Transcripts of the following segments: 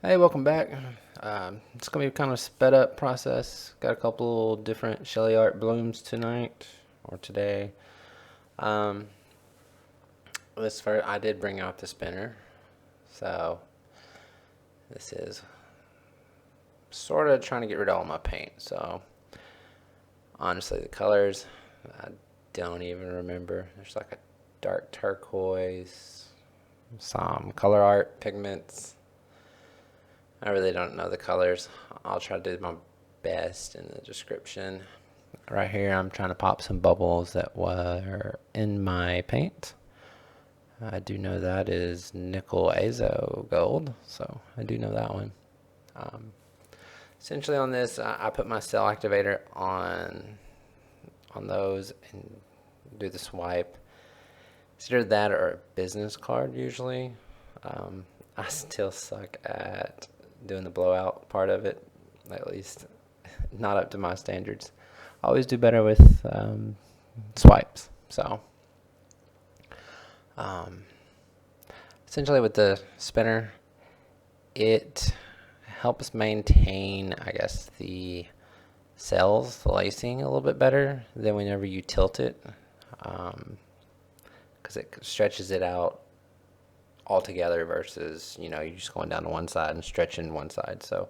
Hey, welcome back. It's gonna be kind of a sped up process. Got a couple different SheleeArt blooms tonight or today. Um, this first, I did bring out the spinner, so this is sort of trying to get rid of all my paint. So honestly, the colors I don't even remember. There's like a dark turquoise, some color art pigments. I really don't know the colors. I'll try to do my best in the description. Right here, I'm trying to pop some bubbles that were in my paint. I do know that is nickel azo gold, so I do know that one. Um, Essentially, on this, I put my cell activator on those and do the swipe. It's either that or a business card usually. I still suck at doing the blowout part of it, at least not up to my standards. I always do better with swipes. So, um, essentially, with the spinner, it helps maintain, I guess, the cells, the lacing a little bit better than whenever you tilt it, because it stretches it out altogether versus you just going down to one side and stretching one side. So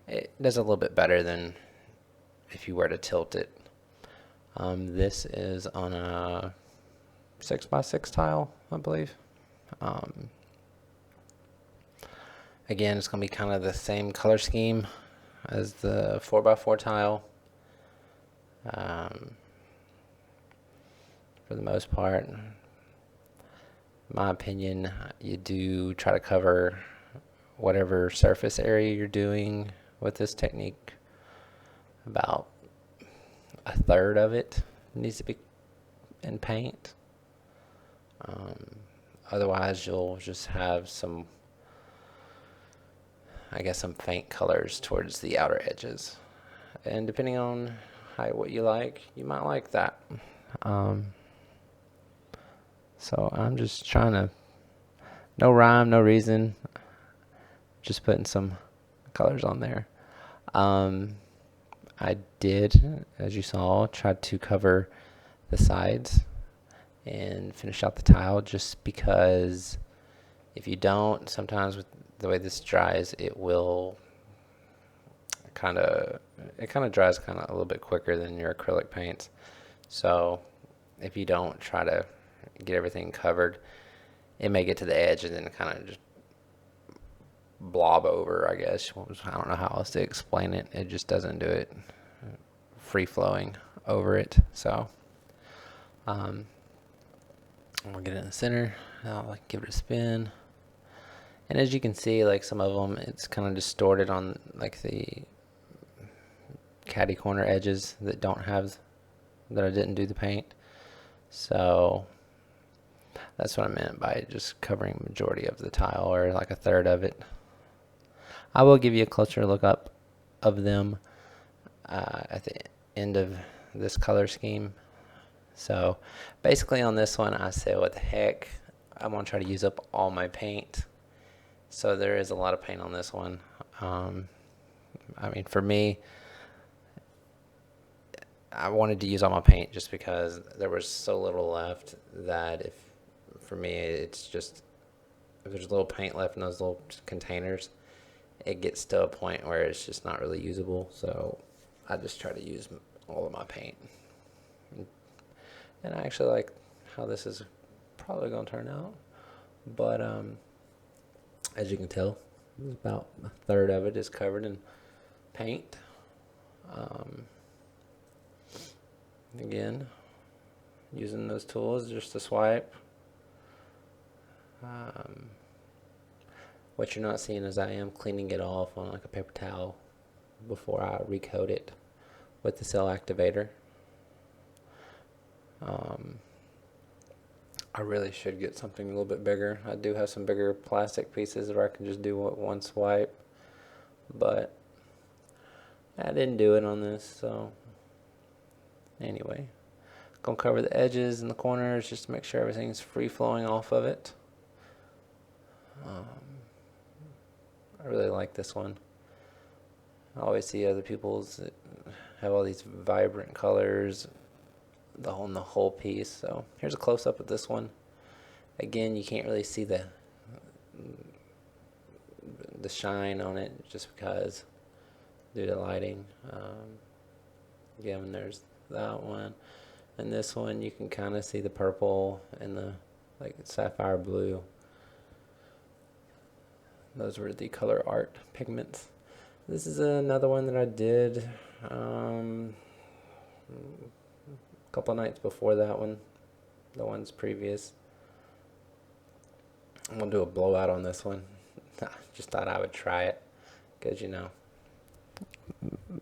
it does a little bit better than if you were to tilt it. This is on a 6x6 tile, I believe. Um, Again, it's going to be kind of the same color scheme as the 4x4 tile. Um, for the most part, in my opinion, you do try to cover whatever surface area you're doing with this technique. About a third of it needs to be in paint. Otherwise, you'll just have some, I guess, some faint colors towards the outer edges. And depending on what you like, you might like that. Um, so I'm just trying to, no rhyme, no reason, just putting some colors on there. Um, I did, as you saw, try to cover the sides and finish out the tile just because if you don't, sometimes with the way this dries, kind of it kind of dries kind of a little bit quicker than your acrylic paints. So if you don't try to get everything covered, it may get to the edge and then kind of just blob over, I guess. I don't know how else to explain it. It just doesn't do it free flowing over it. So I'll get it in the center. I'll give it a spin. And as you can see, like some of them, it's kind of distorted on like the caddy corner edges that I didn't do the paint. So that's what I meant by just covering majority of the tile or like a third of it. I will give you a closer look up of them at the end of this color scheme. So basically on this one, I said, what the heck, I'm going to try to use up all my paint. So there is a lot of paint on this one. I mean, for me, I wanted to use all my paint just because there was so little left that for me, it's just, if there's a little paint left in those little containers, it gets to a point where it's just not really usable. So I just try to use all of my paint. And I actually like how this is probably going to turn out. But as you can tell, about a third of it is covered in paint. Again, using those tools just to swipe. What you're not seeing is I am cleaning it off on like a paper towel before I recoat it with the cell activator. I really should get something a little bit bigger. I do have some bigger plastic pieces where I can just do one swipe, but I didn't do it on this. So anyway, gonna cover the edges and the corners just to make sure everything's free flowing off of it. I really like this one. I always see other people's that have all these vibrant colors on the whole piece. So here's a close-up of this one. Again, you can't really see the shine on it just because due to lighting. Again, there's that one, and this one you can kind of see the purple and the like sapphire blue. Those were the color art pigments. This is another one that I did a couple nights before that one, the ones previous. I'm gonna do a blowout on this one. Just thought I would try it because, you know,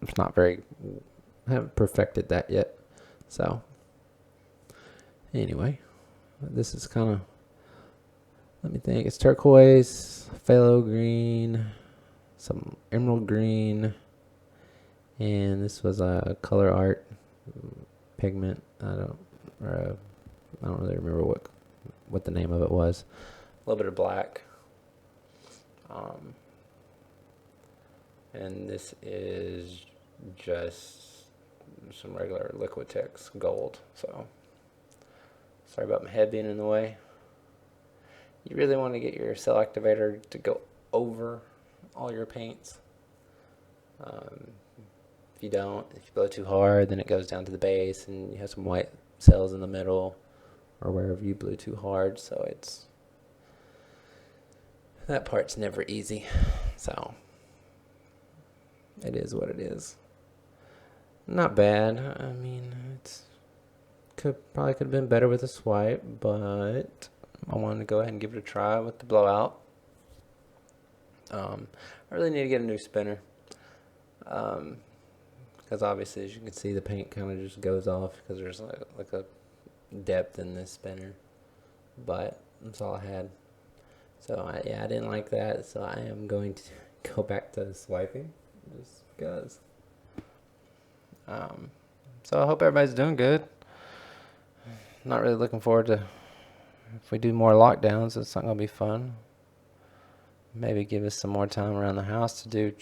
it's not very, I haven't perfected that yet. So anyway, this is kind of, let me think, it's turquoise, phthalo green, some emerald green, and this was a color art pigment. I don't really remember what the name of it was. A little bit of black. And this is just some regular Liquitex gold. So sorry about my head being in the way. You really want to get your cell activator to go over all your paints. If you don't, if you blow too hard, then it goes down to the base and you have some white cells in the middle or wherever you blew too hard. So that part's never easy. So it is what it is. Not bad. I mean, probably could have been better with a swipe, but I wanted to go ahead and give it a try with the blowout. I really need to get a new spinner, because obviously, as you can see, the paint kind of just goes off because there's like a depth in this spinner. But that's all I had. So I didn't like that. So I am going to go back to swiping just because. So I hope everybody's doing good. Not really looking forward to, if we do more lockdowns, it's not going to be fun. Maybe give us some more time around the house to do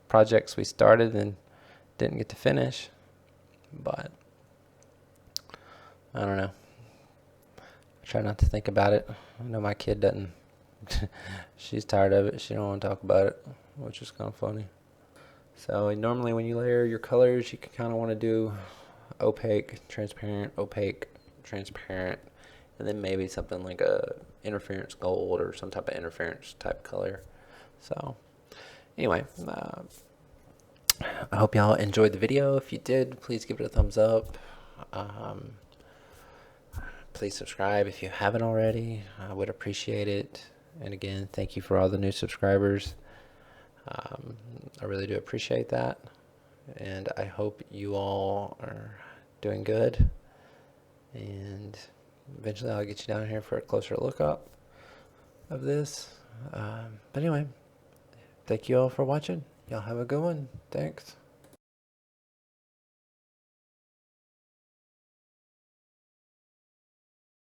projects we started and didn't get to finish. But I don't know. I try not to think about it. I know my kid doesn't. She's tired of it. She don't want to talk about it, which is kind of funny. So normally when you layer your colors, you can kind of want to do opaque, transparent, and then maybe something like a interference gold or some type of interference type color. So anyway, I hope y'all enjoyed the video. If you did, please give it a thumbs up. Please subscribe if you haven't already. I would appreciate it. And again, thank you for all the new subscribers. I really do appreciate that. And I hope you all are doing good. And eventually I'll get you down here for a closer look up of this. But anyway, thank you all for watching. Y'all have a good one. Thanks.